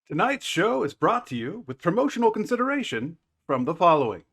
Tonight's show is brought to you with promotional consideration from the following.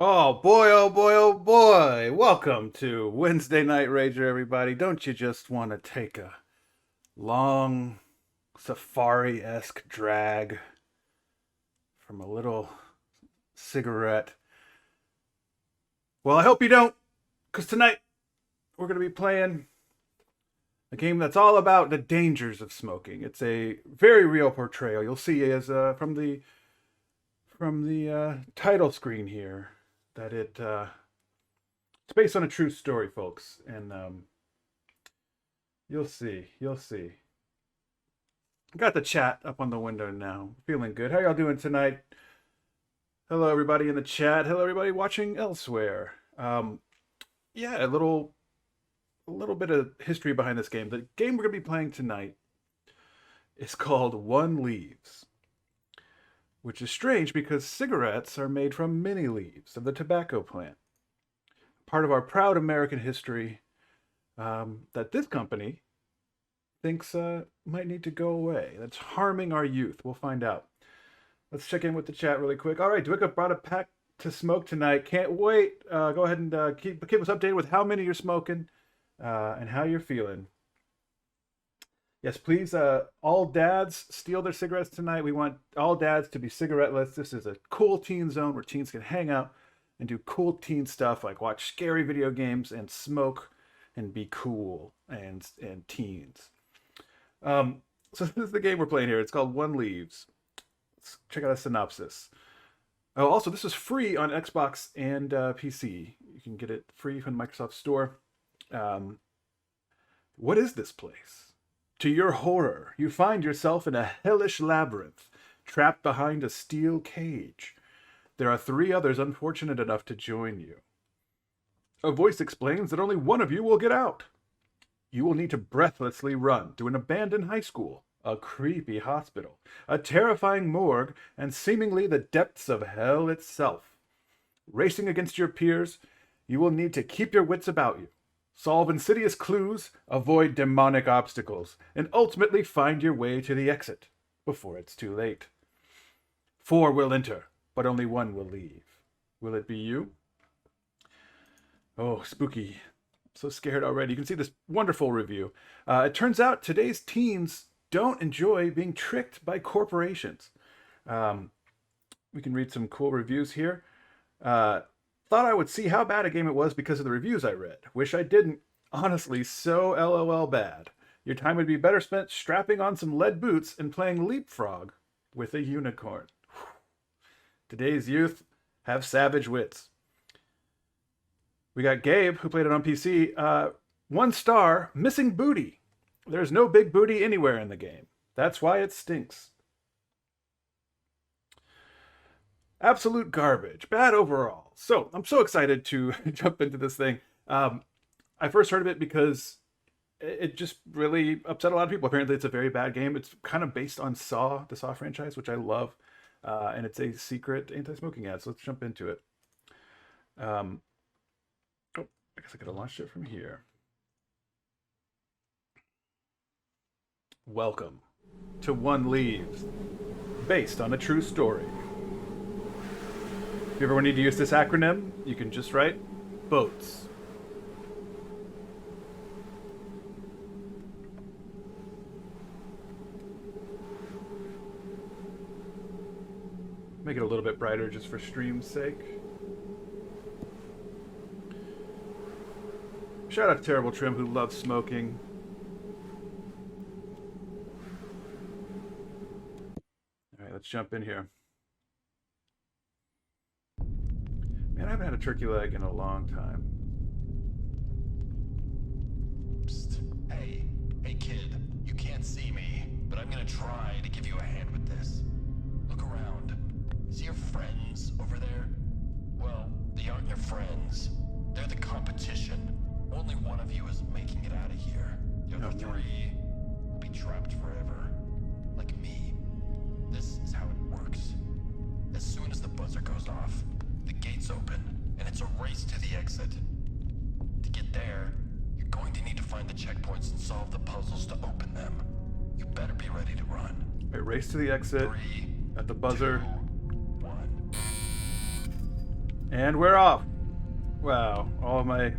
Oh boy, oh boy, oh boy. Welcome to Wednesday Night Rager, everybody. Don't you just want to take a long safari esque drag from a little cigarette? Well, I hope you don't, because tonight we're going to be playing a game that's all about the dangers of smoking. It's a very real portrayal. You'll see as from the title screen here that it's based on a true story, folks, and you'll see. You'll see. Got the chat up on the window now. Feeling good. How y'all doing tonight? Hello, everybody in the chat. Hello, everybody watching elsewhere. Yeah, a little bit of history behind this game. The game we're gonna be playing tonight is called One Leaves, which is strange because cigarettes are made from many leaves of the tobacco plant. Part of our proud American history that this company thinks might need to go away. That's harming our youth. We'll find out. Let's check in with the chat really quick. All right, Dwicka brought a pack to smoke tonight. Can't wait. Go ahead and keep us updated with how many you're smoking and how you're feeling. Yes, please, all dads steal their cigarettes tonight. We want all dads to be cigaretteless. This is a cool teen zone where teens can hang out and do cool teen stuff like watch scary video games and smoke and be cool and teens. So this is the game we're playing here. It's called One Leaves. Let's check out a synopsis. Oh, also, this is free on Xbox and PC. You can get it free from the Microsoft Store. What is this place? To your horror, you find yourself in a hellish labyrinth, trapped behind a steel cage. There are 3 others unfortunate enough to join you. A voice explains that only one of you will get out. You will need to breathlessly run to an abandoned high school, a creepy hospital, a terrifying morgue, and seemingly the depths of hell itself. Racing against your peers, you will need to keep your wits about you, solve insidious clues, avoid demonic obstacles, and ultimately find your way to the exit before it's too late. 4 will enter, but only 1 will leave. Will it be you? Oh, spooky. So scared already. You can see this wonderful review. It turns out today's teens don't enjoy being tricked by corporations. We can read some cool reviews here. Thought I would see how bad a game it was because of the reviews I read. Wish I didn't. Honestly, so LOL bad. Your time would be better spent strapping on some lead boots and playing leapfrog with a unicorn. Today's youth have savage wits. We got Gabe, who played it on PC. 1 star, missing booty. There's no big booty anywhere in the game. That's why it stinks. Absolute garbage. Bad overall. So, I'm so excited to jump into this thing. I first heard of it because it just really upset a lot of people. Apparently, it's a very bad game. It's kind of based on Saw, the Saw franchise, which I love. And it's a secret anti-smoking ad. So, let's jump into it. Oh, I guess I could have launched it from here. Welcome to One Leaves. based on a true story. If you ever need to use this acronym, you can just write BOATS. Make it a little bit brighter just for stream's sake. Shout out to Terrible Trim, who loves smoking. Alright, let's jump in here. Man, I haven't had a turkey leg in a long time. Psst. Hey kid, you can't see me, but I'm gonna try to give you a hand with this. Look around. See your friends over there? Well, they aren't your friends. They're the competition. Only one of you is making it out of here. The other three will be trapped forever. Like me. This is how it works. As soon as the buzzer goes off, the gates open, and it's a race to the exit. To get there, you're going to need to find the checkpoints and solve the puzzles to open them. You better be ready to run. A race to the exit. 3, at the buzzer. 2, 1. And we're off. Wow, all of my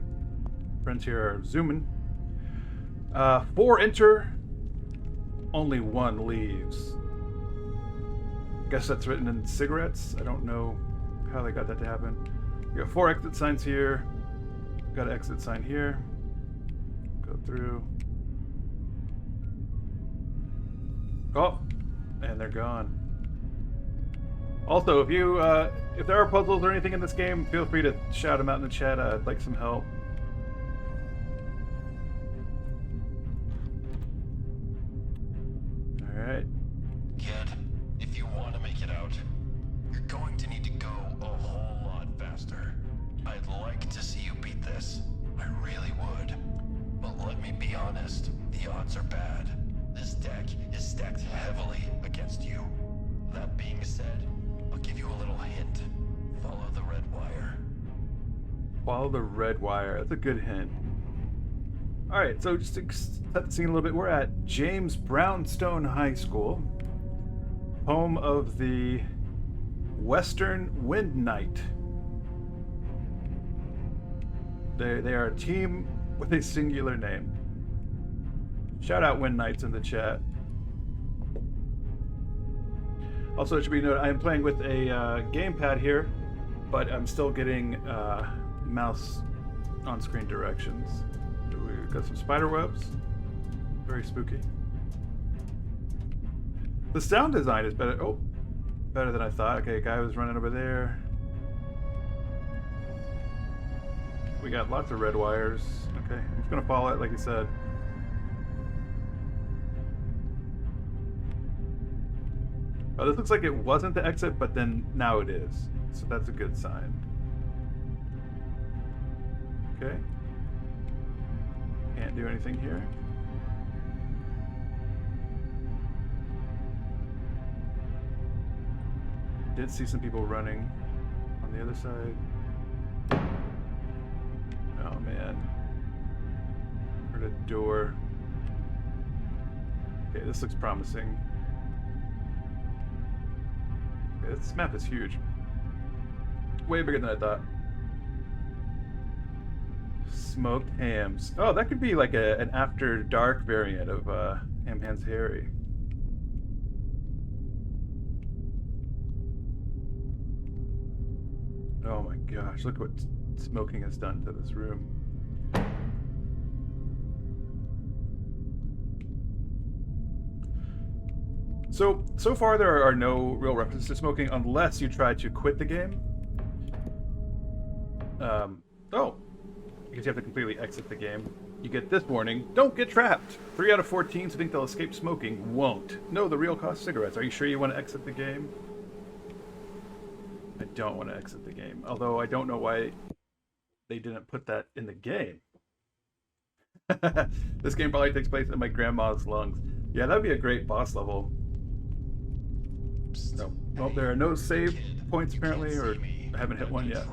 friends here are zooming. 4 enter, only 1 leaves. Guess that's written in cigarettes. I don't know how they got that to happen. We got 4 exit signs here. Got an exit sign here. Go through. Oh, and they're gone. Also, if you if there are puzzles or anything in this game, feel free to shout them out in the chat. I'd like some help. All right. Kid, if you want to make it out, you're going to need to go a whole lot faster. I'd like to see you beat this. I really would. But let me be honest, the odds are bad. This deck is stacked heavily against you. That being said, I'll give you a little hint. Follow the red wire. Follow the red wire. That's a good hint. All right, so just to set the scene a little bit, we're at James Brownstone High School, home of the Western Wind Knight. They are a team with a singular name. Shout out Wind Knights in the chat. Also, it should be noted, I am playing with a gamepad here, but I'm still getting mouse on-screen directions. We've got some spider webs. Very spooky. The sound design is better. Oh, better than I thought. Okay, guy was running over there. We got lots of red wires. Okay, I'm just gonna follow it like you said. Oh, this looks like it wasn't the exit, but then now it is. So that's a good sign. Okay. Can't do anything here. Did see some people running on the other side. Oh man. Heard a door. Okay, this looks promising. Okay, this map is huge. Way bigger than I thought. Smoked hams. Oh, that could be like an after dark variant of Ham Hands Harry. Oh my gosh, look what smoking has done to this room. So far there are no real references to smoking unless you try to quit the game. Oh, because you have to completely exit the game. You get this warning: don't get trapped. 3 out of 4 teens who think they'll escape smoking won't. Know the real cost cigarettes. Are you sure you want to exit the game? I don't want to exit the game. Although I don't know why they didn't put that in the game. This game probably takes place in my grandma's lungs. Yeah, that'd be a great boss level. No. Well, there are no save points apparently, or I haven't hit one yet.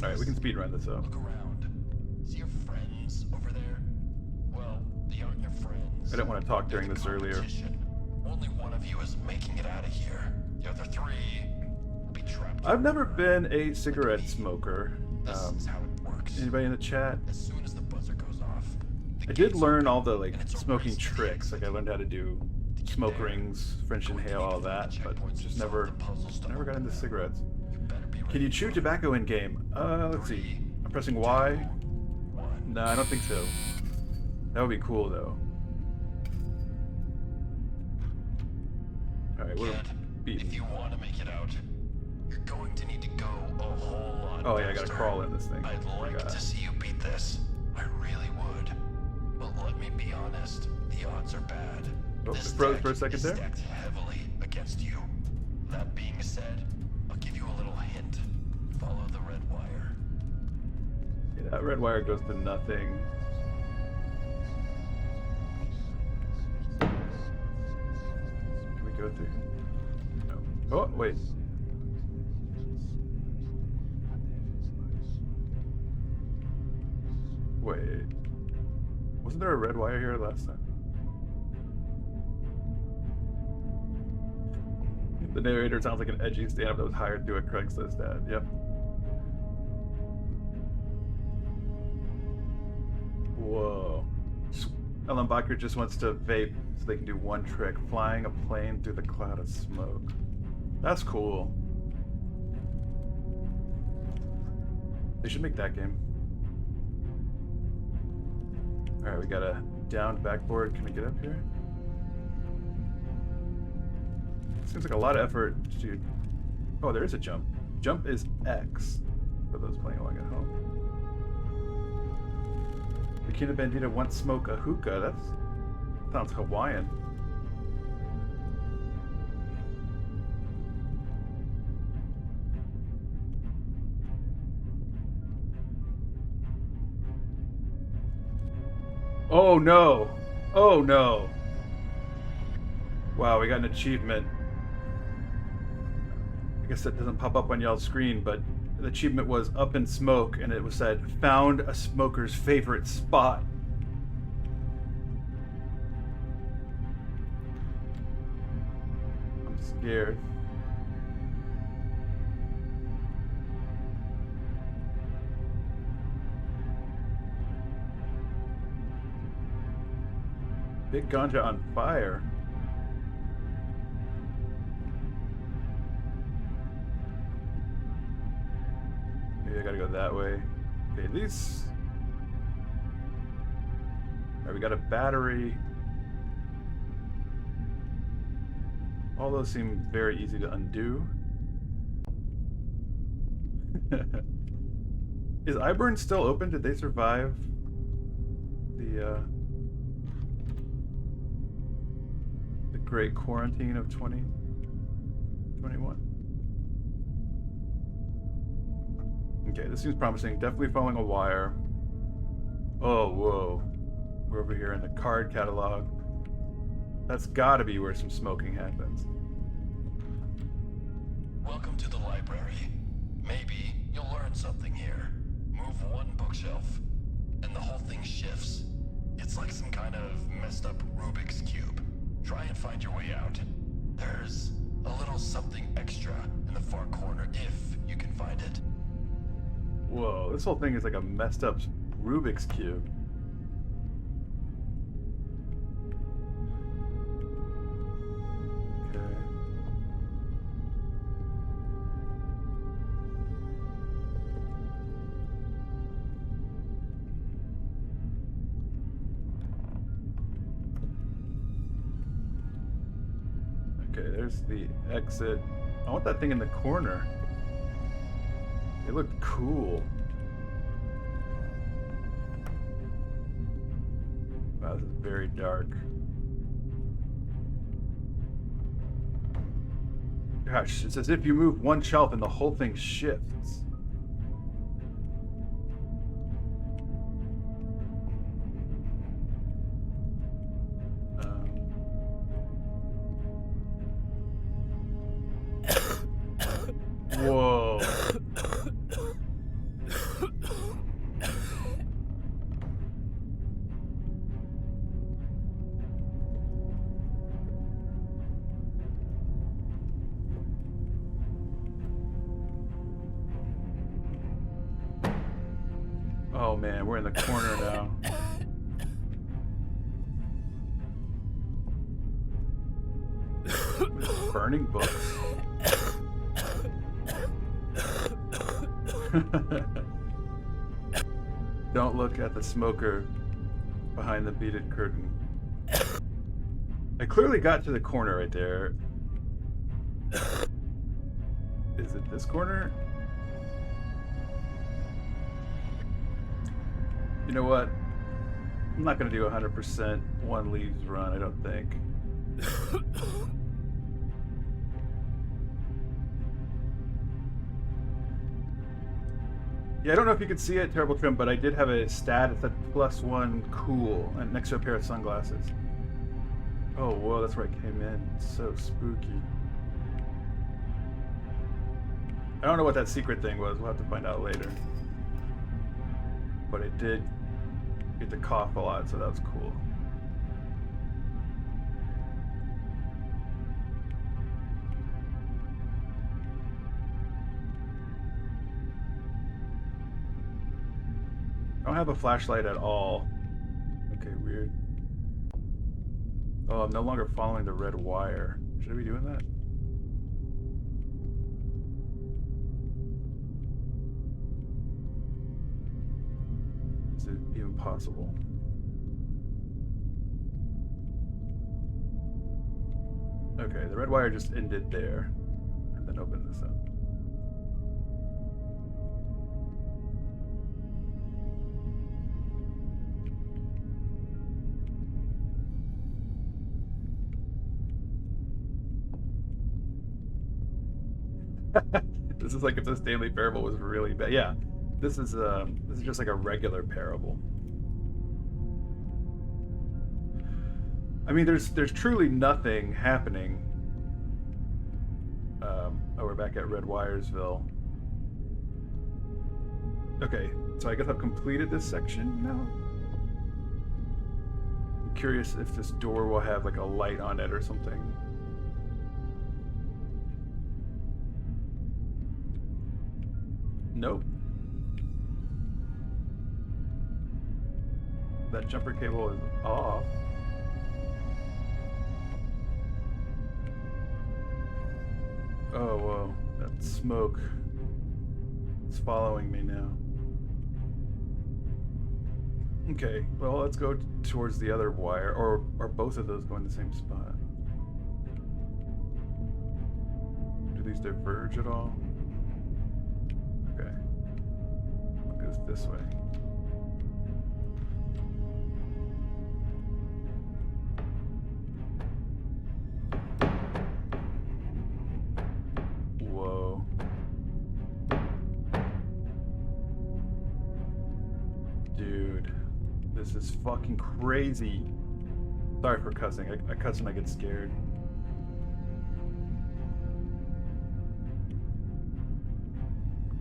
Alright, we can speedrun this up. Look around. See your friends over there? Well, they aren't your friends. I didn't want to talk during this earlier. Only only one of you is making it out of here. The other three will be trapped. I've never been a cigarette smoker. This is how it works. Anybody in the chat? As soon as the buzzer goes off, I did learn all the like smoking tricks. Like I learned how to do smoke rings, French inhale, all that, but just never got into cigarettes. Can you chew tobacco in game? Let's see. I'm pressing Y. No, I don't think so. That would be cool though. All right, what a beat. If you want to make it out, you're going to need to go a whole lot. Oh yeah, I gotta crawl in this thing. I'd like to see you beat this. I really would. But let me be honest, the odds are bad. Oh, This it froze deck for a second is there. stacked heavily against you. That being said, I'll give you a little hint. Follow the red wire. Yeah, that red wire goes to nothing. Can we go through? No. Oh, wait. Wait. Wasn't there a red wire here last time? The narrator sounds like an edgy stand-up that was hired through a Craigslist ad. Yep. Whoa. Ellen Bacher just wants to vape so they can do one trick, flying a plane through the cloud of smoke. That's cool. They should make that game. Alright, we got a downed backboard. Can we get up here? Seems like a lot of effort to... Oh, there is a jump. Jump is X for those playing along at home. Bikini Bandita once smoked a hookah. That sounds Hawaiian. Oh no! Oh no! Wow, we got an achievement. I guess that doesn't pop up on y'all's screen, but the achievement was up in smoke, and it was said, found a smoker's favorite spot. I'm scared. Big ganja on fire. Maybe I gotta go that way. Okay, these... Alright, we got a battery. All those seem very easy to undo. Is Iburn still open? Did they survive the great quarantine of 2021? Okay, this seems promising. Definitely following a wire. Oh, whoa. We're over here in the card catalog. That's gotta be where some smoking happens. Welcome to the library. Maybe you'll learn something here. Move one bookshelf, and the whole thing shifts. It's like some kind of messed up Rubik's Cube. Try and find your way out. There's a little something extra in the far corner if you can find it. Whoa, this whole thing is like a messed up Rubik's Cube. Okay. Okay, there's the exit. I want that thing in the corner. It looked cool. Wow, this is very dark. Gosh, it's as if you move one shelf and the whole thing shifts. Whoa. man, we're in the corner now. Burning books. Don't look at the smoker behind the beaded curtain. I clearly got to the corner right there. Is it this corner? You know what? I'm not going to do 100% one leaves run, I don't think. Yeah, I don't know if you could see it, Terrible Trim, but I did have a stat. It said +1 cool and next to a pair of sunglasses. Oh, whoa, that's where I came in. So spooky. I don't know what that secret thing was. We'll have to find out later. But I did get to cough a lot, so that was cool. I don't have a flashlight at all. Okay, weird. Oh, I'm no longer following the red wire. Should I be doing that? Is it even possible? Okay, the red wire just ended there. And then open this up. This is like if the Stanley Parable was really bad. Yeah, this is just like a regular parable. I mean, there's truly nothing happening. Oh, we're back at Red Wiresville. Okay, so I guess I've completed this section now. I'm curious if this door will have like a light on it or something. Nope. That jumper cable is off. Oh, whoa. That smoke is following me now. Okay, well, let's go towards the other wire. Or are both of those going the same spot? Do these diverge at all? Okay. It goes this way. Whoa. Dude, this is fucking crazy. Sorry for cussing. I cuss when I get scared.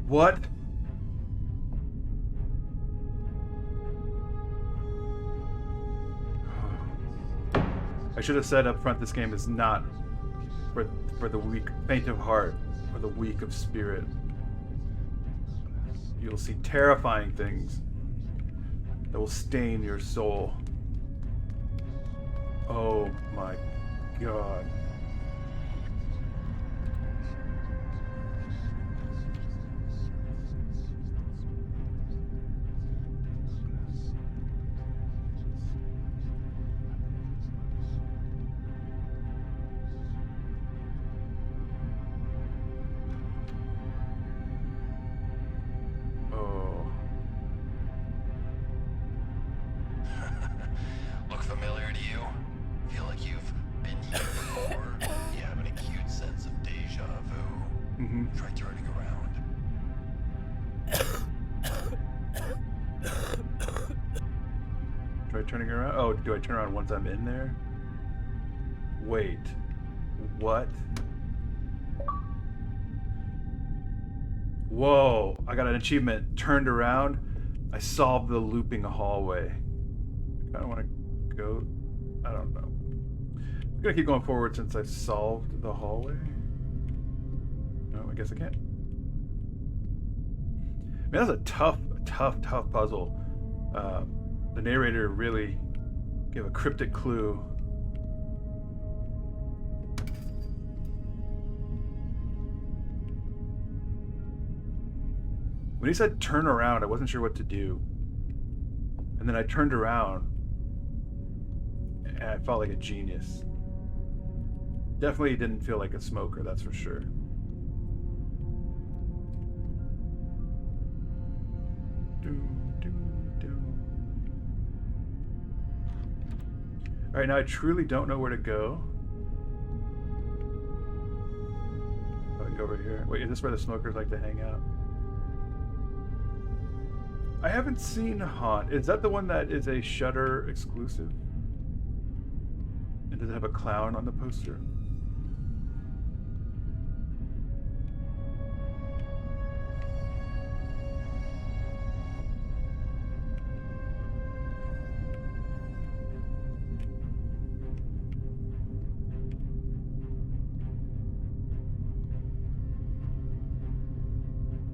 What? I should have said up front, this game is not for the weak, faint of heart, or the weak of spirit. You'll see terrifying things that will stain your soul. Oh my God. Look familiar to you? Feel like you've been here before? You have an acute sense of deja vu. Mm-hmm. Try turning around. Try turning around? Oh, do I turn around once I'm in there? Wait. What? Whoa. I got an achievement. Turned around. I solved the looping hallway. I kind of want to go... I don't know. I'm going to keep going forward since I solved the hallway. No, I guess I can't. Man, that's a tough puzzle. The narrator really gave a cryptic clue. When he said turn around, I wasn't sure what to do. And then I turned around and I felt like a genius. Definitely didn't feel like a smoker, that's for sure. Alright, now I truly don't know where to go. I can go over here. Wait, is this where the smokers like to hang out? I haven't seen Haunt. Is that the one that is a Shudder exclusive? And does it have a clown on the poster?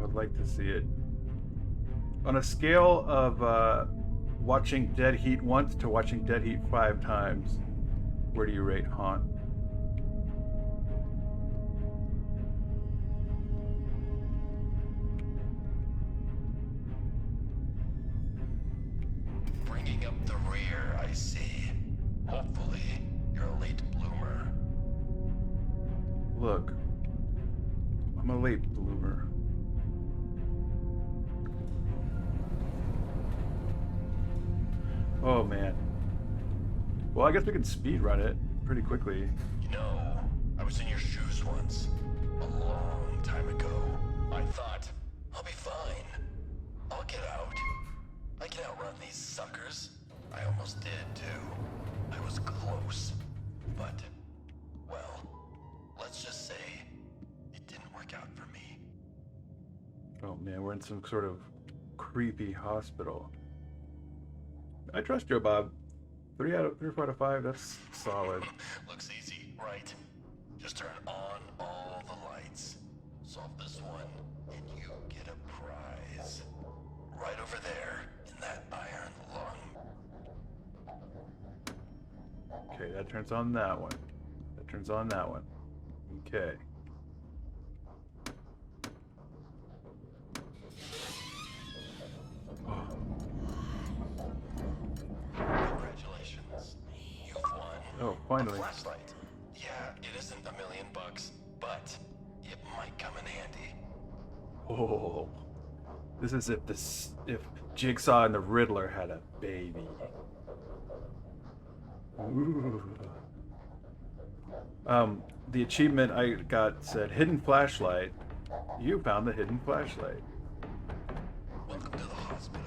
I'd like to see it. On a scale of watching Dead Heat once to watching Dead Heat 5 times, where do you rate Haunt? Bringing up the rear, I see. Hopefully, you're a late bloomer. Look, I'm a late bloomer. Oh man. Well, I guess we can speed run it pretty quickly. You know, I was in your shoes once. A long time ago. I thought, I'll be fine. I'll get out. I can outrun these suckers. I almost did, too. I was close. But, well, let's just say it didn't work out for me. Oh man, we're in some sort of creepy hospital. I trust Joe Bob. 3 or 4 out of 5, that's solid. Looks easy, right? Just turn on all the lights. Solve this one, and you get a prize. Right over there, in that iron lung. Okay, that turns on that one. That turns on that one. Okay. Congratulations. You've won. Oh, finally. A flashlight. Yeah, it isn't $1 million, but it might come in handy. Oh. This is if Jigsaw and the Riddler had a baby. Ooh. The achievement I got said hidden flashlight. You found the hidden flashlight. Welcome to the hospital.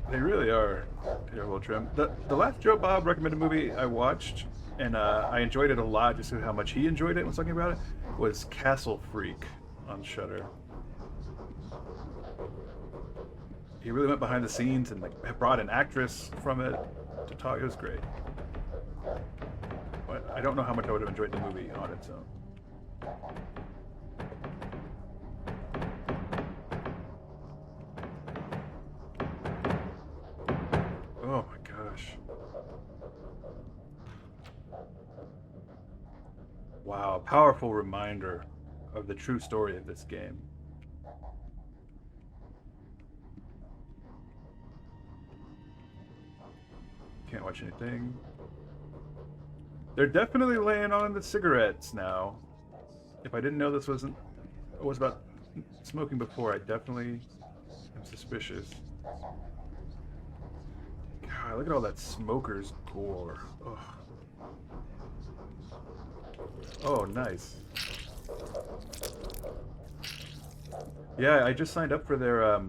They really are terrible trim. The last Joe Bob recommended movie I watched, and I enjoyed it a lot just how much he enjoyed it and was talking about it, was Castle Freak on Shudder. He really went behind the scenes and like brought an actress from it to talk. It was great. But I don't know how much I would have enjoyed the movie on its own. Oh my gosh. Wow, a powerful reminder of the true story of this game. Can't watch anything. They're definitely laying on the cigarettes now. If I didn't know this was about smoking before, I definitely am suspicious. God, look at all that smoker's gore. Ugh. Oh, nice. Yeah, I just signed up for their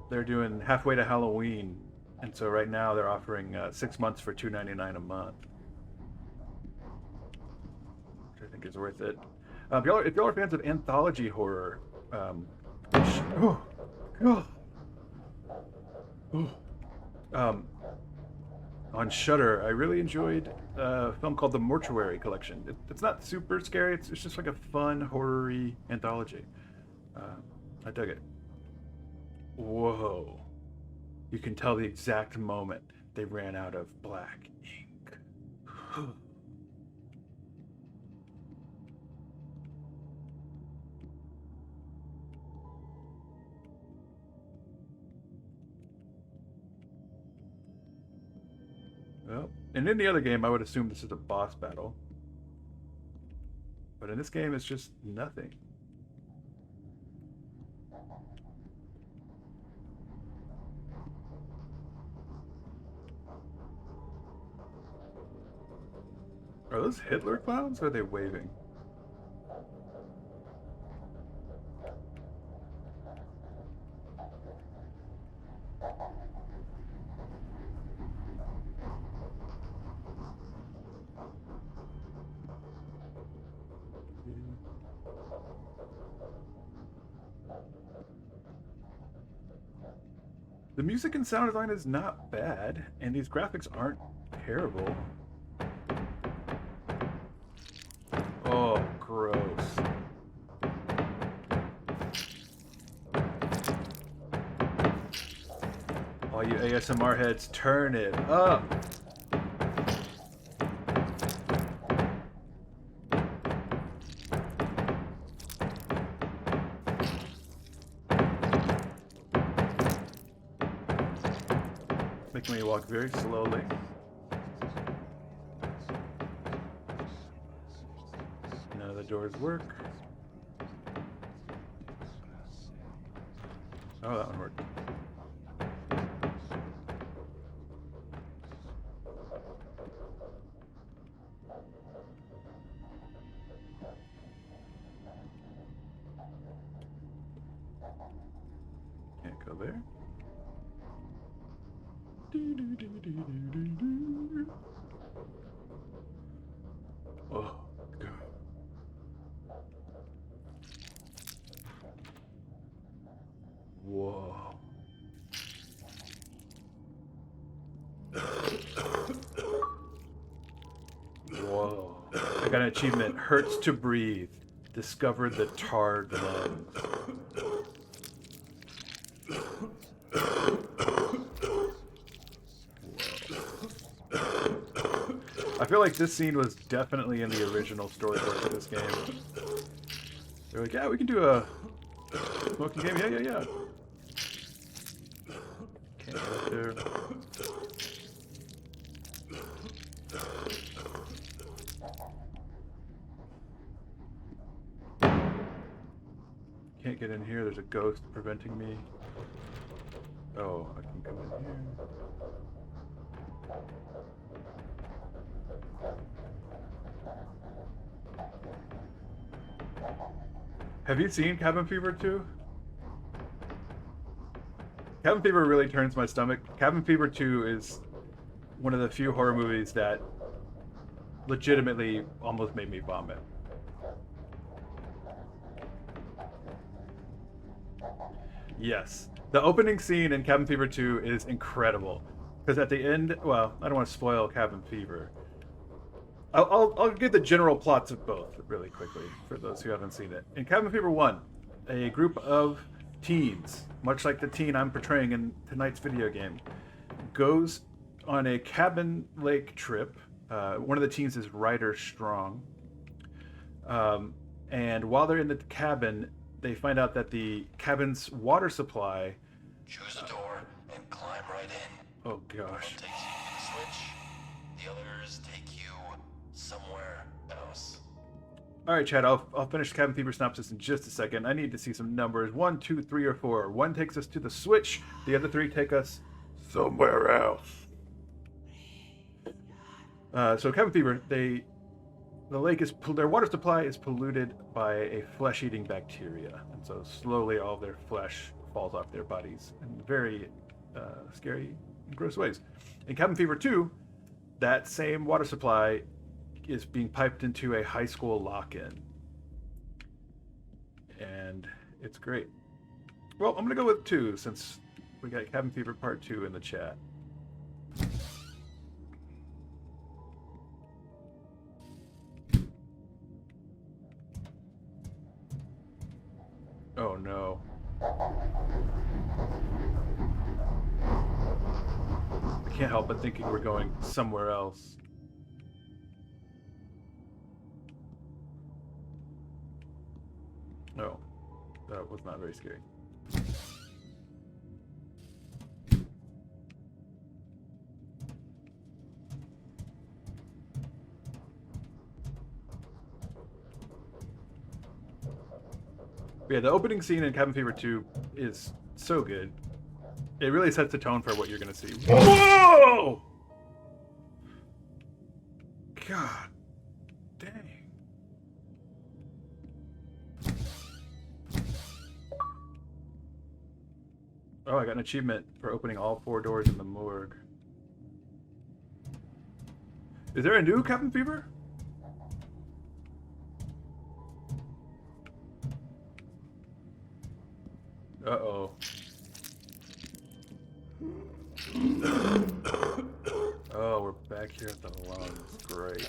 they're doing halfway to Halloween, and so right now they're offering 6 months for $2.99 a month, which I think is worth it. If y'all are fans of anthology horror, on Shudder. I really enjoyed a film called The Mortuary Collection. It's not super scary. It's just like a fun horror-y anthology. I dug it. Whoa! You can tell the exact moment they ran out of black ink. Well, in any other game, I would assume this is a boss battle. But in this game, it's just nothing. Are those Hitler clowns or are they waving? The music and sound design is not bad, and these graphics aren't terrible. Oh, gross. All you ASMR heads, turn it up. Making me walk very slowly. None of the doors work. Oh, that one worked. Can't go there. Oh, God. Whoa. Whoa. I got an achievement. Hurts to breathe. Discovered the tarred lungs. I feel like this scene was definitely in the original storyboard for this game. They're like, yeah, we can do a smoking game. Yeah. Can't get up there. Can't get in here. There's a ghost preventing me. Oh, I can come in here. Have you seen Cabin Fever 2? Cabin Fever really turns my stomach. Cabin Fever 2 is one of the few horror movies that legitimately almost made me vomit. Yes. The opening scene in Cabin Fever 2 is incredible. Because at the end, well, I don't want to spoil Cabin Fever. I'll give the general plots of both really quickly for those who haven't seen it. In Cabin Fever 1, a group of teens, much like the teen I'm portraying in tonight's video game, goes on a cabin lake trip. One of the teens is Ryder Strong. And while they're in the cabin, they find out that the cabin's water supply... Choose a door and climb right in. Oh, gosh. One takes you to the switch. The others take you somewhere else. All right, Chad, I'll finish Cabin Fever synopsis in just a second. I need to see some numbers. 1, 2, 3, or 4. 1 takes us to the switch. The other 3 take us somewhere else. So Cabin Fever, the lake is their water supply is polluted by a flesh-eating bacteria, and so slowly all their flesh falls off their bodies in very scary and gross ways. In Cabin Fever 2, that same water supply is being piped into a high school lock-in, and it's great. Well, I'm gonna go with 2 since we got Cabin Fever Part 2 in the chat. can't help but thinking we're going somewhere else. No, that was not very scary. Yeah, the opening scene in Cabin Fever 2 is so good. It really sets the tone for what you're gonna see. Whoa! God dang. Oh, I got an achievement for opening all 4 doors in the morgue. Is there a new Cabin Fever? Uh-oh. Oh, we're back here at the lungs. Great.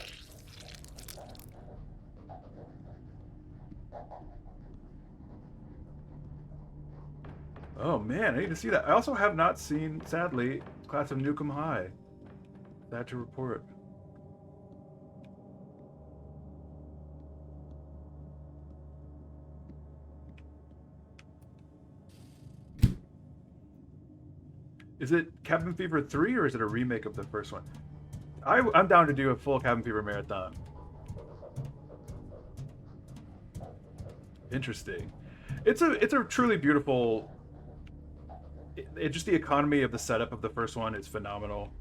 Oh man, I need to see that. I also have not seen, sadly, Class of Nukem High. Sad to report. Is it Cabin Fever 3 or is it a remake of the first one? I'm down to do a full Cabin Fever marathon. Interesting. It's a truly beautiful. Just the economy of the setup of the first one is phenomenal.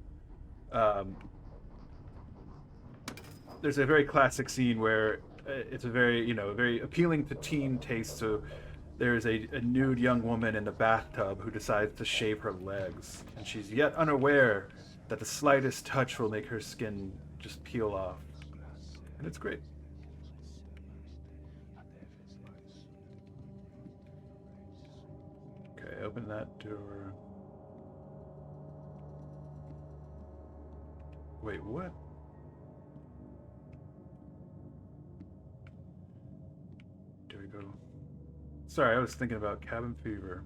There's a very classic scene where it's a very very appealing to teen taste. So there's a nude young woman in the bathtub who decides to shave her legs, and she's yet unaware that the slightest touch will make her skin just peel off, and it's great. Okay, open that door. Wait, what? There we go. Sorry, I was thinking about Cabin Fever.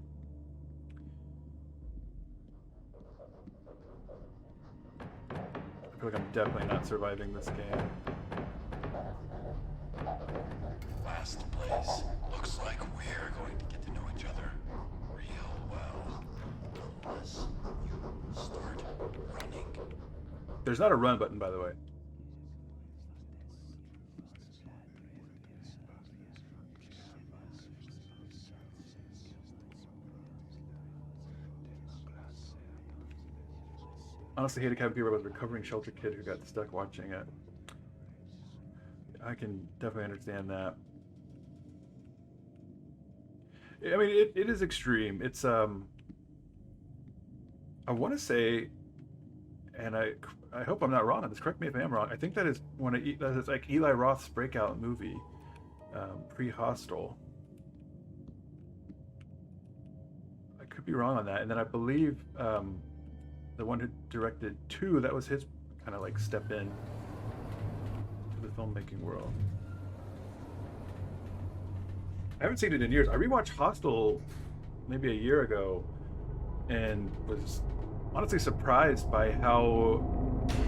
I feel like I'm definitely not surviving this game. Last place. Looks like we're going to get to know each other real well. Unless you start running. There's not a run button, by the way. Honestly, hated Cabin Fever was a recovering shelter kid who got stuck watching it. I can definitely understand that. I mean, it is extreme. It's I want to say, and I hope I'm not wrong on this. Correct me if I am wrong. I think that is that is like Eli Roth's breakout movie, pre-Hostel. I could be wrong on that. And then I believe the one who directed 2, that was his kind of like step in to the filmmaking world. I haven't seen it in years. I rewatched Hostel maybe a year ago and was honestly surprised by how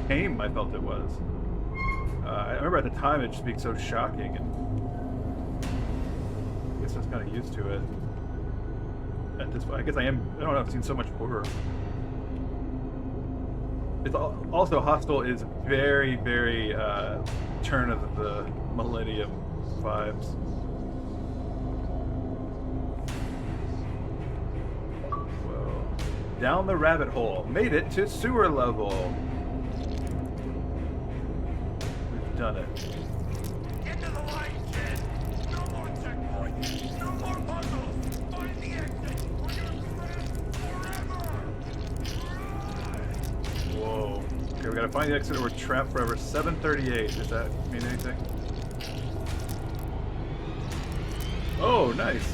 tame I felt it was. I remember at the time it just being so shocking, and I guess I was kind of used to it. At this point, I guess I don't know, I've seen so much horror. It's also Hostel is very, very turn of the millennium vibes. Whoa. Down the rabbit hole. Made it to sewer level. We've done it. Into the light, kid! No more checkpoints! No more puzzles! Find the exit or you're trapped forever! Whoa. Okay, we gotta find the exit or we're trapped forever. 7:38. Does that mean anything? Oh, nice.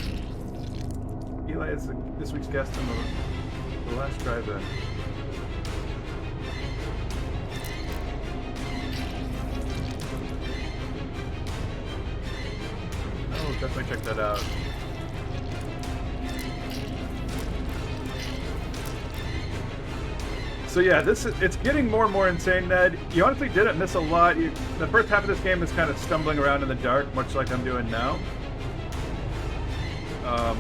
Eli is this week's guest on the last drive-in. Oh, definitely check that out. So yeah, it's getting more and more insane, Ned. You honestly didn't miss a lot. The first half of this game is kind of stumbling around in the dark, much like I'm doing now. I'm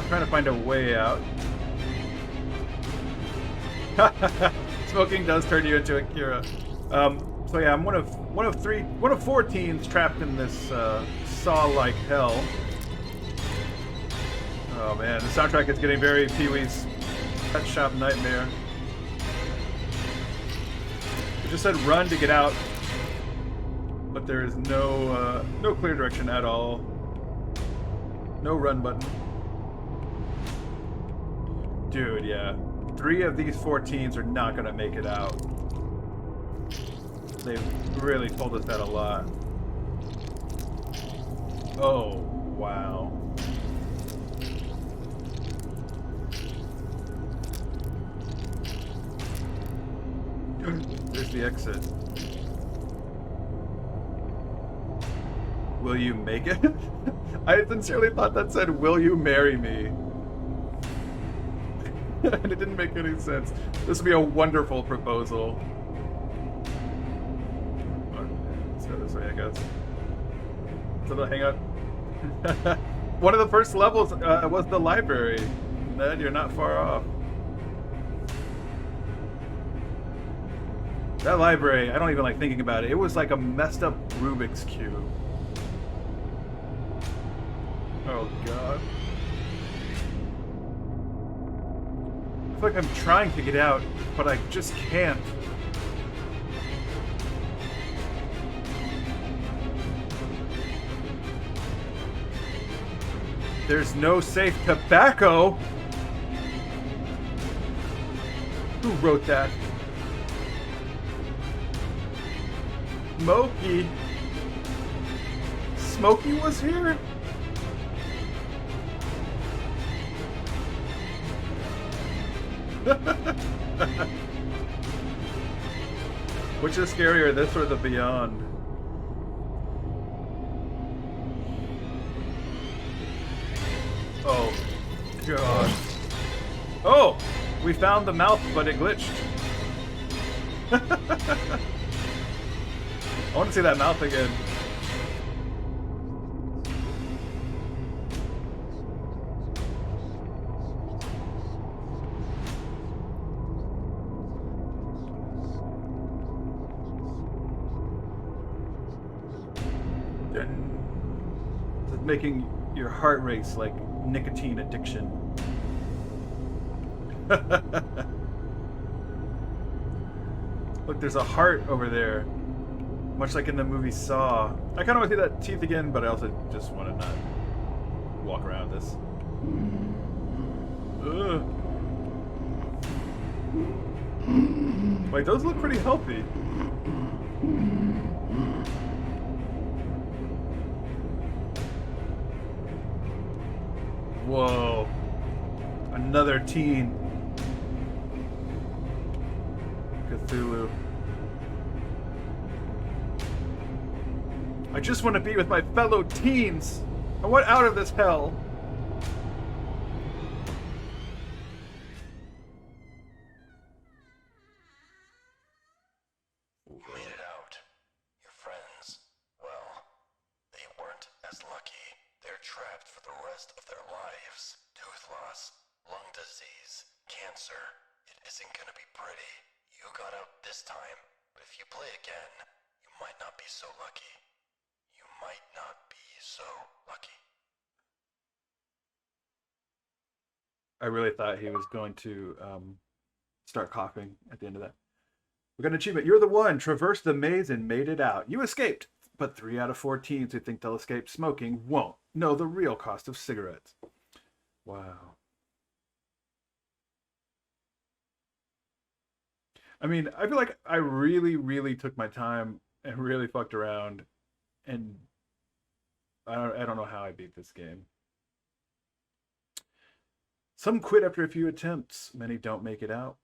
trying to find a way out. Smoking does turn you into Akira. So yeah, I'm one of four teens trapped in this saw-like hell. Oh man, the soundtrack is getting very Pee-wee's Pet Shop Nightmare. It just said run to get out, but there is no clear direction at all. No run button. Dude, yeah. 3 of these 4 teens are not gonna make it out. They've really told us that a lot. Oh, wow. There's the exit. Will you make it? I sincerely thought that said, will you marry me? And it didn't make any sense. This would be a wonderful proposal. Let's go this way, I guess. So they'll hang out. One of the first levels was the library. Ned, you're not far off. That library, I don't even like thinking about it. It was like a messed up Rubik's Cube. Oh god. I feel like I'm trying to get out, but I just can't. There's no safe tobacco! Who wrote that? Smokey. Smokey was here? Which is scarier, this or the Beyond? Oh, God. Oh! We found the mouth, but it glitched. I want to see that mouth again. It's making your heart race like nicotine addiction. Look, there's a heart over there. Much like in the movie Saw. I kind of want to see that teeth again, but I also just want to not walk around this. Ugh. Wait, those look pretty healthy. Whoa. Another teen. Cthulhu. I just want to be with my fellow teens. I want out of this hell. You made it out. Your friends, well, they weren't as lucky. They're trapped for the rest of their lives. Tooth loss, lung disease, cancer. It isn't gonna be pretty. You got out this time, but if you play again, you might not be so lucky. You might not be so lucky. I really thought he was going to start coughing at the end of that. We got an achievement. You're the one. Traversed the maze and made it out. You escaped. But 3 out of 4 teens who think they'll escape smoking won't know the real cost of cigarettes. Wow. I mean, I feel like I really, really took my time and really fucked around, and I don't know how I beat this game. Some quit after a few attempts. Many don't make it out.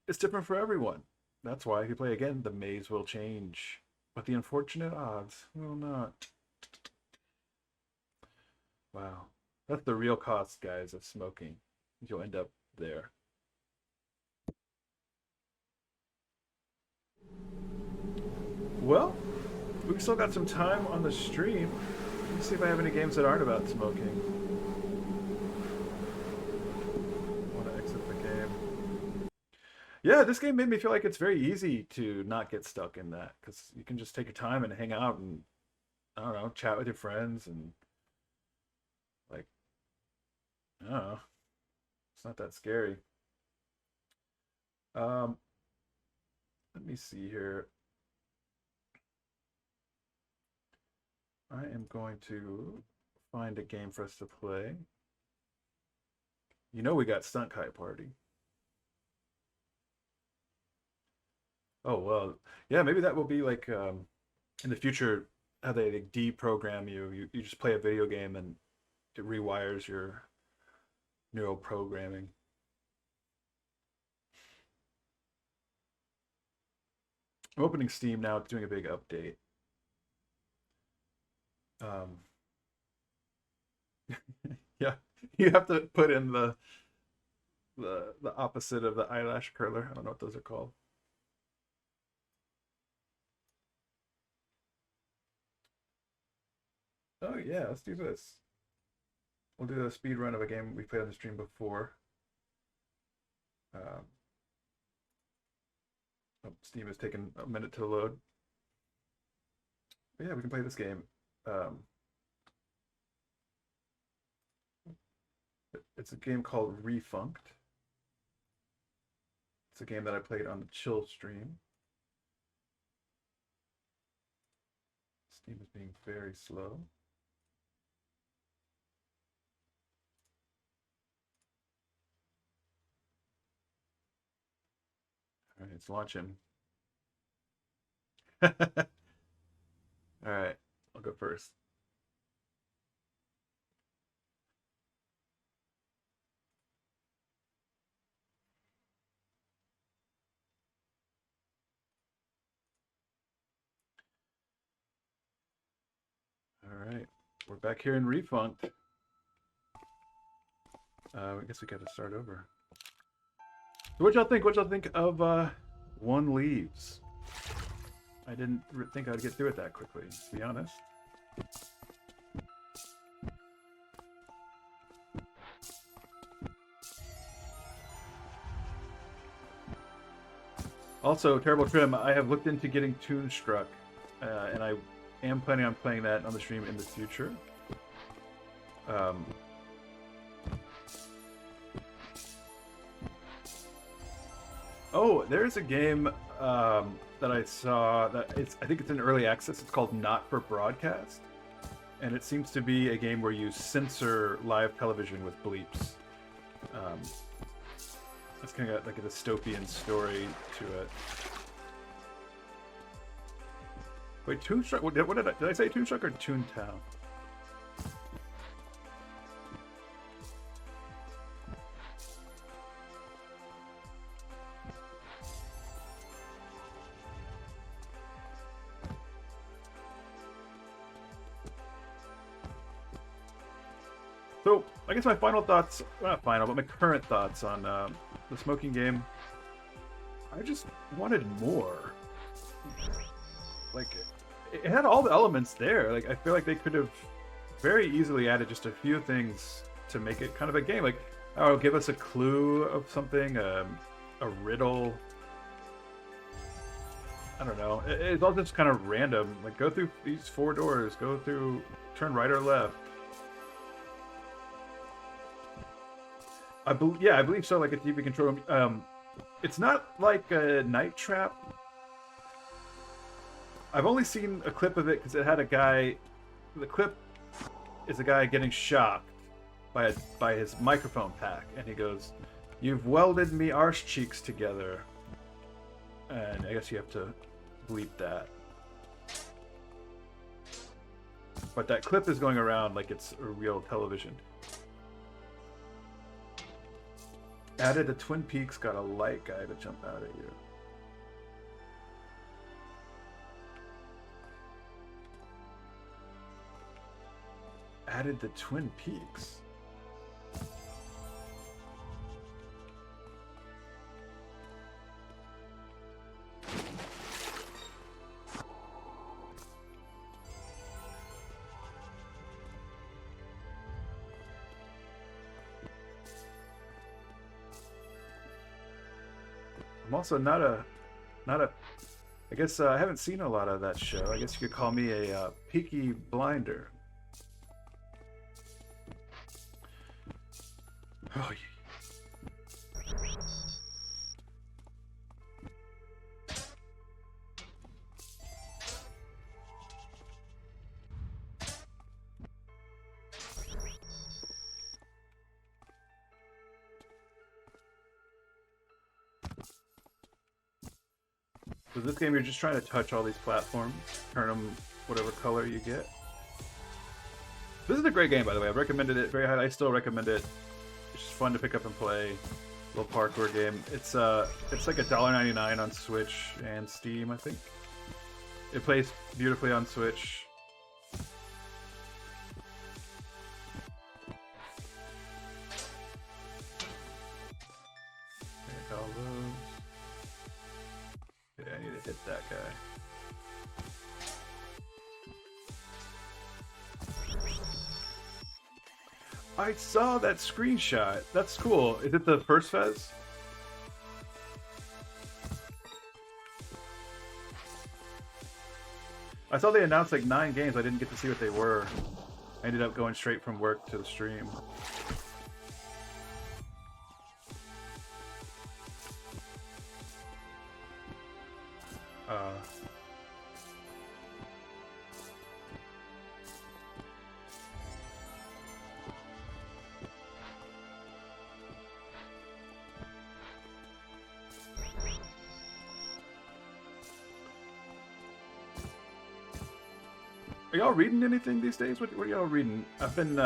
It's different for everyone. That's why if you play again, the maze will change. But the unfortunate odds will not. Wow. That's the real cost, guys, of smoking. You'll end up there. Well, we've still got some time on the stream. Let me see if I have any games that aren't about smoking. I want to exit the game. Yeah, this game made me feel like it's very easy to not get stuck in that because you can just take your time and hang out and, I don't know, chat with your friends and, like, I don't know. It's not that scary. Um, Let me see here. I am going to find a game for us to play. You know we got Stunt Kite Party. Oh well, yeah. Maybe that will be like in the future how they like, deprogram you. You just play a video game and it rewires your neural programming. I'm opening Steam now. It's doing a big update. Um, yeah, you have to put in the opposite of the eyelash curler. I don't know what those are called. Oh yeah, let's do this. We'll do a speed run of a game we played on the stream before. Um, oh, Steam is taking a minute to load. But yeah, we can play this game. Um, it's a game called Refunked. It's a game that I played on the chill stream. Steam is being very slow. All right, it's launching. All right, I'll go first. All right, we're back here in Refunked. I guess we got to start over. So what y'all think? What y'all think of One Leaves? I didn't think I'd get through it that quickly, to be honest. Also, Terrible Trim, I have looked into getting Toonstruck, and I am planning on playing that on the stream in the future. Oh, there's a game that I saw that I think it's in early access. It's called Not for Broadcast, and it seems to be a game where you censor live television with bleeps. It's kind of got like a dystopian story to it. Wait, Toonstruck? What did I say? Toonstruck or Toontown? So, I guess my final thoughts, well, not final, but my current thoughts on the smoking game. I just wanted more. Like, it had all the elements there. Like, I feel like they could have very easily added just a few things to make it kind of a game. Like, oh, give us a clue of something, a riddle. I don't know. It's all just kind of random. Like, go through these 4 doors, go through, turn right or left. I believe so. Like a TV control room. It's not like a Night Trap. I've only seen a clip of it because it had a guy. The clip is a guy getting shocked by his microphone pack, and he goes, "You've welded me arse cheeks together," and I guess you have to bleep that. But that clip is going around like it's a real television. Added a Twin Peaks, got a light guy to jump out at you. Added the Twin Peaks. I'm also not a I guess I haven't seen a lot of that show. I guess you could call me a peaky blinder. Oh, so this game, you're just trying to touch all these platforms, turn them whatever color you get. This is a great game, by the way. I've recommended it very highly. I still recommend it. It's just fun to pick up and play. Little parkour game. It's like $1.99 on Switch and Steam, I think. It plays beautifully on Switch. Yeah, I need to hit that guy. I saw that screenshot. That's cool. Is it the first Fez? I saw they announced like 9 games. I didn't get to see what they were. I ended up going straight from work to the stream. Are y'all reading anything these days? What are y'all reading? I've been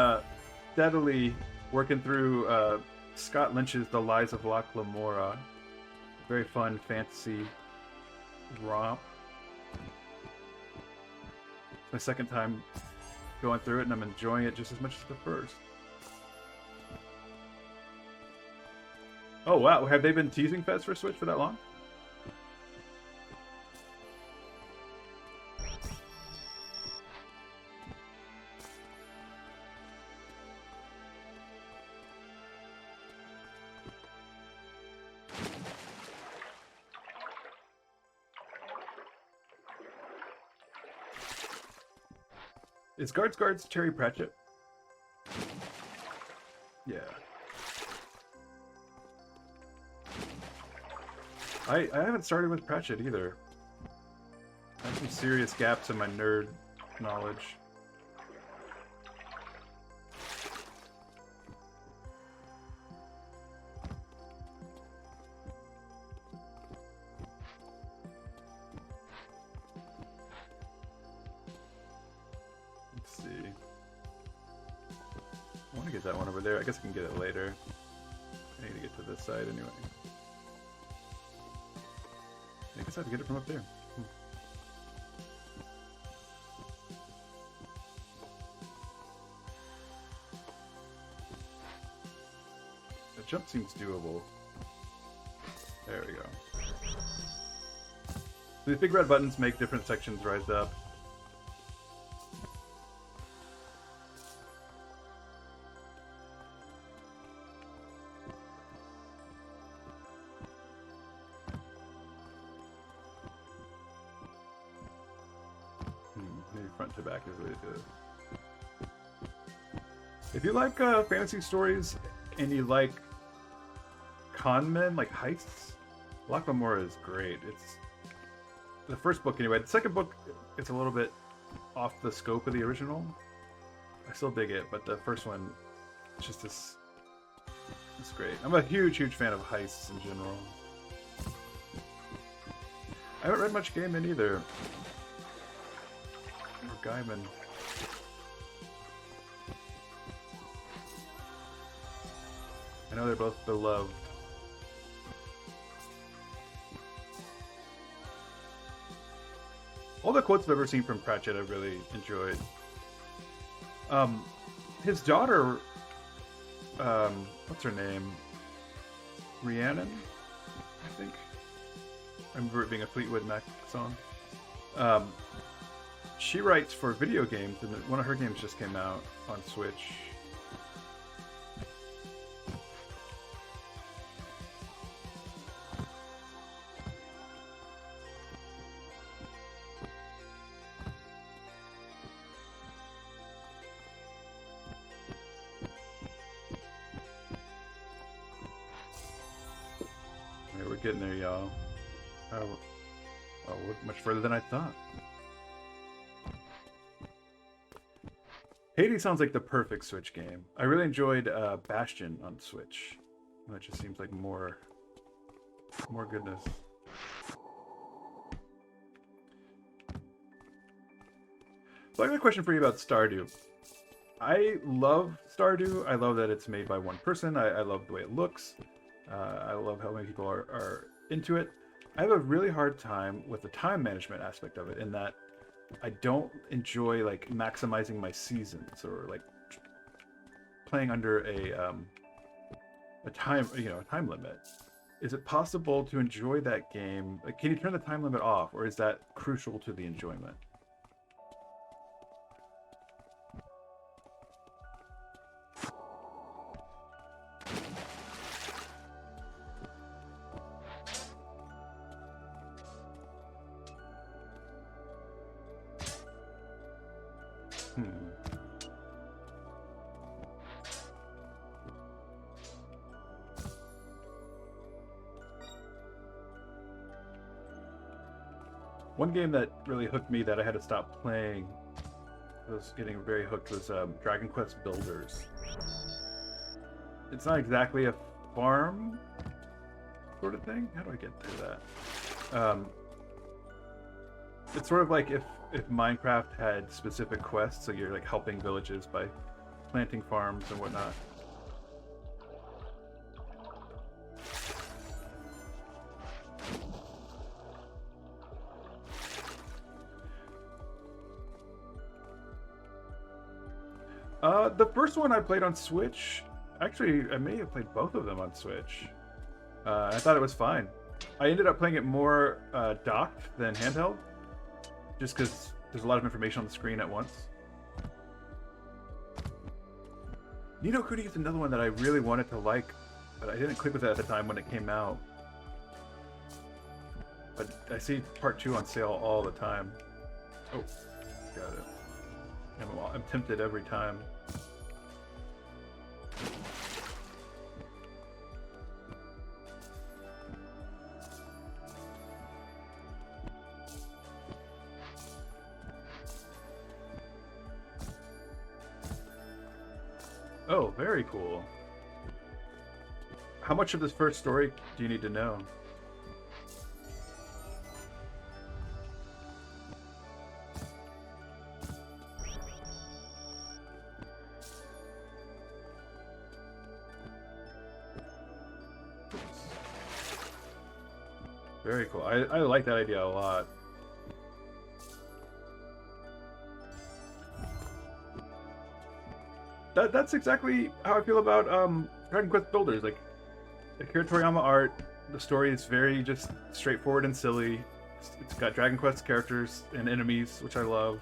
steadily working through Scott Lynch's The Lies of Locke Lamora. Very fun fantasy romp. It's my second time going through it, and I'm enjoying it just as much as the first. Oh wow, have they been teasing Fez for Switch for that long? Is Guards Terry Pratchett? Yeah. I haven't started with Pratchett either. I have some serious gaps in my nerd knowledge. That one over there. I guess I can get it later. I need to get to this side anyway. I guess I have to get it from up there. The jump seems doable. There we go. These big red buttons make different sections rise up. Front to back is what it is. If you like fantasy stories and you like con men, like heists, Locke Lamora is great. It's the first book anyway. The second book, it's a little bit off the scope of the original. I still dig it, but the first one, it's just this. It's great. I'm a huge fan of heists in general. I haven't read much Game In either. Or Gaiman. I know they're both beloved. All the quotes I've ever seen from Pratchett I've really enjoyed. His daughter, what's her name? Rhiannon, I think. I remember it being a Fleetwood Mac song. She writes for video games, and one of her games just came out on Switch. getting there, y'all. Oh, we're much further than I thought. Hades sounds like the perfect Switch game. I really enjoyed Bastion on Switch. That just seems like more goodness. So I got a question for you about Stardew. I love Stardew. I love that it's made by one person. I love the way it looks. I love how many people are into it. I have a really hard time with the time management aspect of it, in that I don't enjoy like maximizing my seasons or like playing under a time time limit. Is it possible to enjoy that game? Like, can you turn the time limit off, or is that crucial to the enjoyment? One game that really hooked me that I had to stop playing, I was getting very hooked, was Dragon Quest Builders. It's not exactly a farm sort of thing. How do I get through that? It's sort of like if Minecraft had specific quests, so you're like helping villages by planting farms and whatnot. The first one I played on Switch, actually, I may have played both of them on Switch. I thought it was fine. I ended up playing it more docked than handheld, just because there's a lot of information on the screen at once. Ni no Kuni is another one that I really wanted to like, but I didn't click with it at the time when it came out. But I see part 2 on sale all the time. Oh, got it. I'm tempted every time. Oh, very cool. How much of this first story do you need to know? Very cool. I like that idea a lot. That's exactly how I feel about Dragon Quest Builders. Like, Akira Toriyama art, the story is very just straightforward and silly. It's got Dragon Quest characters and enemies, which I love.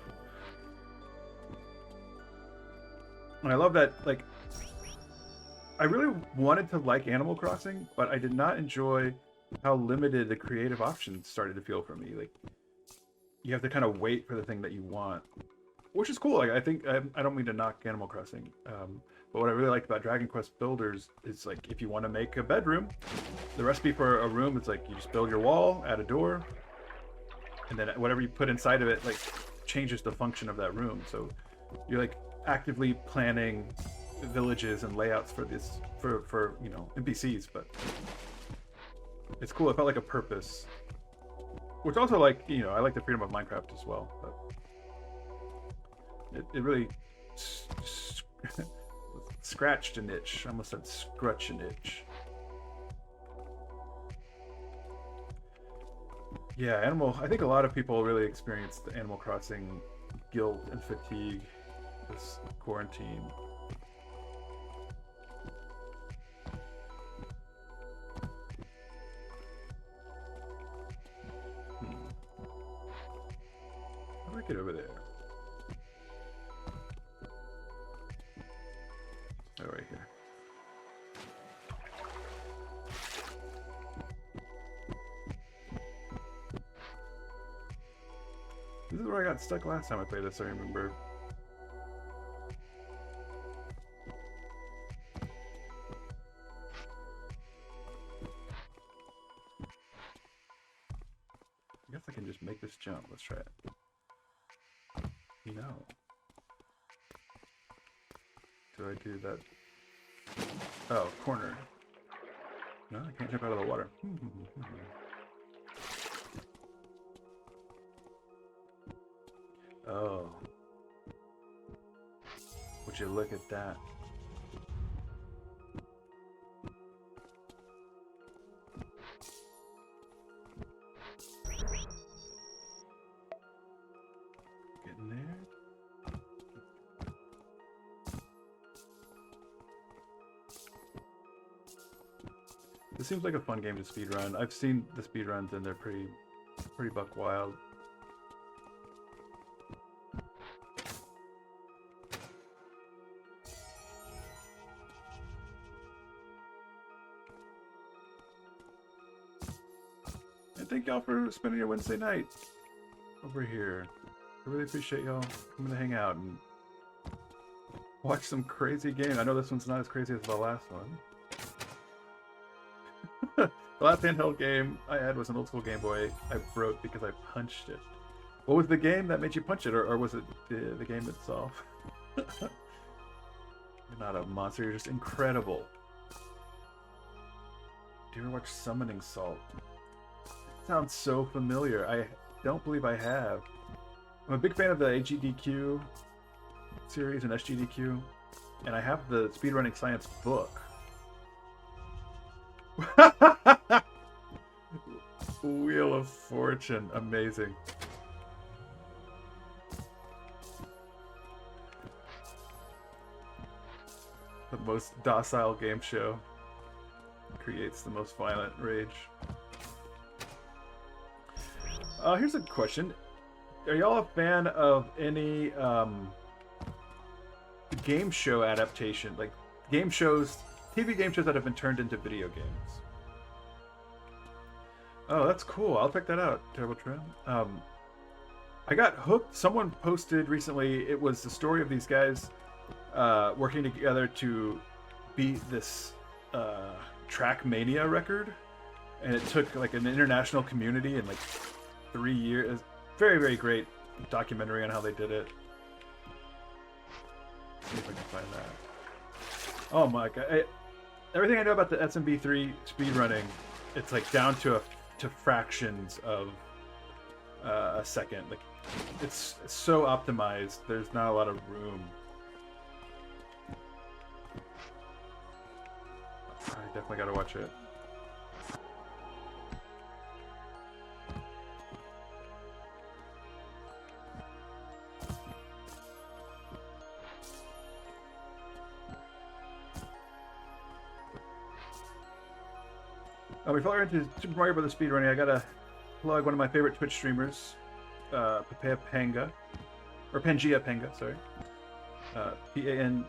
And I love that, like, I really wanted to like Animal Crossing, but I did not enjoy how limited the creative options started to feel for me. Like, you have to kind of wait for the thing that you want, which is cool. Like, I think I don't mean to knock Animal Crossing, but what I really liked about Dragon Quest Builders is, like, if you want to make a bedroom, the recipe for a room, it's like you just build your wall, add a door, and then whatever you put inside of it, like, changes the function of that room. So you're like actively planning villages and layouts for this for you know, NPCs, but it's cool. It felt like a purpose, which also, like, you know, I like the freedom of Minecraft as well, but it really scratched an itch. I almost said scratch an itch. Yeah, I think a lot of people really experienced the Animal Crossing guilt and fatigue this quarantine. How do I get over there? Oh, right here. This is where I got stuck last time I played this, I remember. just make this jump. Let's try it. No. Do I do that? Oh, corner. No, I can't jump out of the water. Oh. Would you look at that? Getting there. This seems like a fun game to speedrun. I've seen the speedruns and they're pretty buck wild. And thank y'all for spending your Wednesday night over here. I really appreciate y'all coming to hang out and watch some crazy game. I know this one's not as crazy as the last one. The last handheld game I had was an old school Game Boy. I broke because I punched it. What was the game that made you punch it, or was it the game itself? You're not a monster, you're just incredible. Do you ever watch Summoning Salt? It sounds so familiar. I don't believe I have. I'm a big fan of the HEDQ series and SGDQ, and I have the Speedrunning Science book. Wheel of Fortune, amazing. The most docile game show creates the most violent rage. Here's a question. Are y'all a fan of any game show adaptation? Like game shows, TV game shows that have been turned into video games? Oh, that's cool. I'll check that out, Terrible Trim. I got hooked. Someone posted recently, it was the story of these guys working together to beat this Trackmania record. And it took like an international community and like 3 years. Very, very great documentary on how they did it. Let's see if I can find that. Oh my god. Everything I know about the SMB3 speedrunning, it's like down to fractions of a second. Like it's so optimized. There's not a lot of room. I definitely gotta watch it. Before I get into Super Mario Bros. Speedrunning, I gotta plug one of my favorite Twitch streamers, Papaya Panga, or Pangea Panga, sorry. Pangaea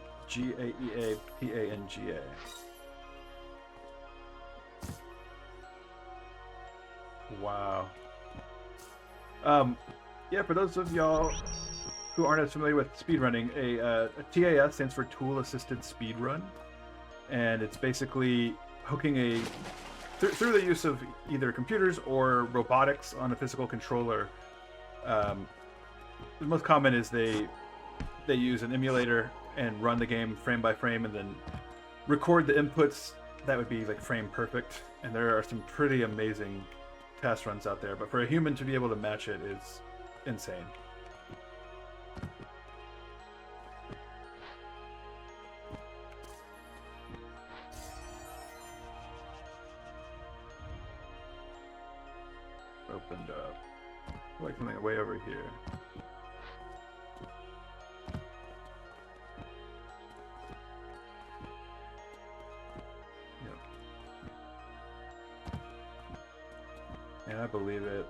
Panga. Wow. Yeah, for those of y'all who aren't as familiar with speedrunning, a TAS stands for Tool Assisted Speedrun, and it's basically hooking through the use of either computers or robotics on a physical controller. The most common is they use an emulator and run the game frame by frame and then record the inputs that would be like frame perfect. And there are some pretty amazing test runs out there, but for a human to be able to match it is insane. Opened up. Like something way over here. Yep. Yeah, I believe it.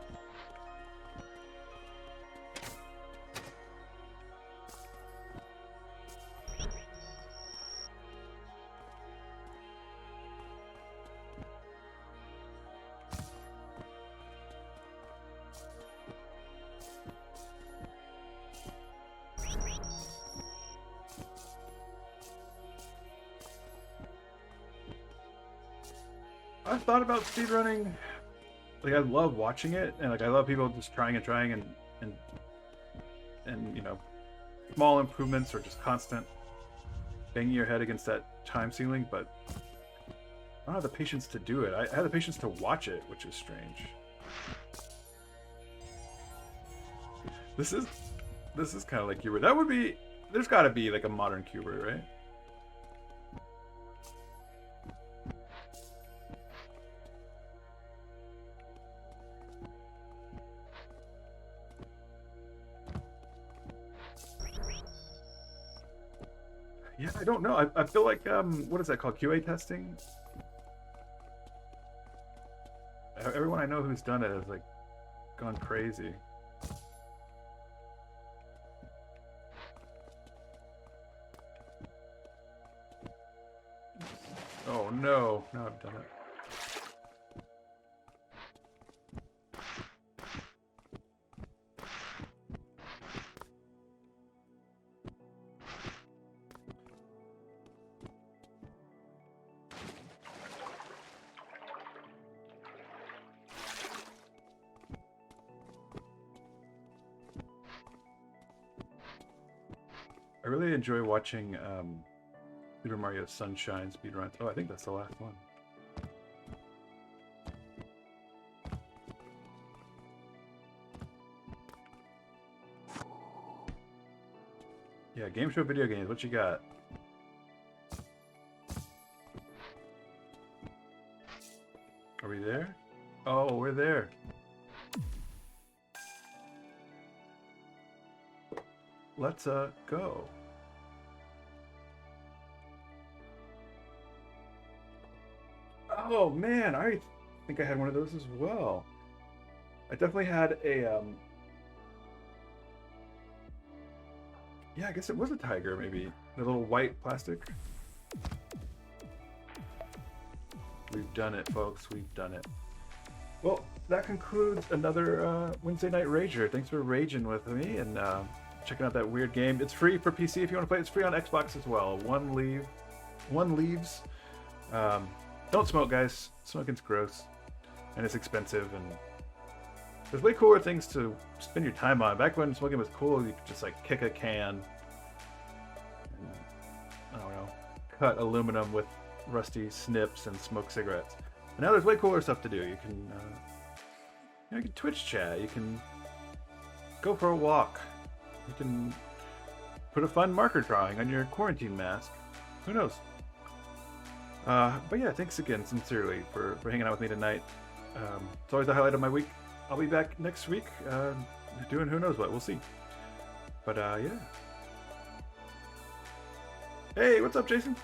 I've thought about speedrunning like I love watching it, and like I love people just trying and trying and you know, small improvements or just constant banging your head against that time ceiling, but I don't have the patience to do it. I have the patience to watch it, which is strange. This is kind of like Cubert. That would be, there's got to be like a modern Cubert, right? Yeah, I don't know. I feel like what is that called? QA testing? Everyone I know who's done it has like gone crazy. Oh no, now I've done it. I really enjoy watching Super Mario Sunshine speedruns. Oh, I think that's the last one. Yeah, game show video games. What you got? Are we there? Oh, we're there. Let's go. Oh man, I think I had one of those as well. I definitely had a yeah, I guess it was a tiger, maybe. The little white plastic. We've done it, folks. We've done it. Well, that concludes another Wednesday Night Rager. Thanks for raging with me and checking out that weird game. It's free for PC if you want to play. It's free on Xbox as well. One leaves. Don't smoke, guys. Smoking's gross, and it's expensive, and there's way cooler things to spend your time on. Back when smoking was cool, you could just like kick a can and, I don't know, cut aluminum with rusty snips and smoke cigarettes. And now there's way cooler stuff to do. You can Twitch chat. You can go for a walk. You can put a fun marker drawing on your quarantine mask. Who knows? But yeah, thanks again, sincerely, for hanging out with me tonight. It's always the highlight of my week. I'll be back next week doing who knows what. We'll see. But yeah. Hey, what's up, Jason?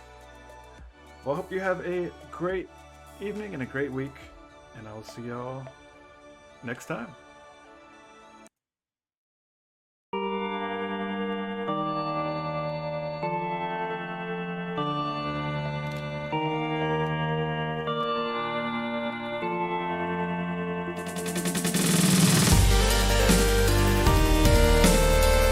Well, I hope you have a great evening and a great week. And I'll see y'all next time.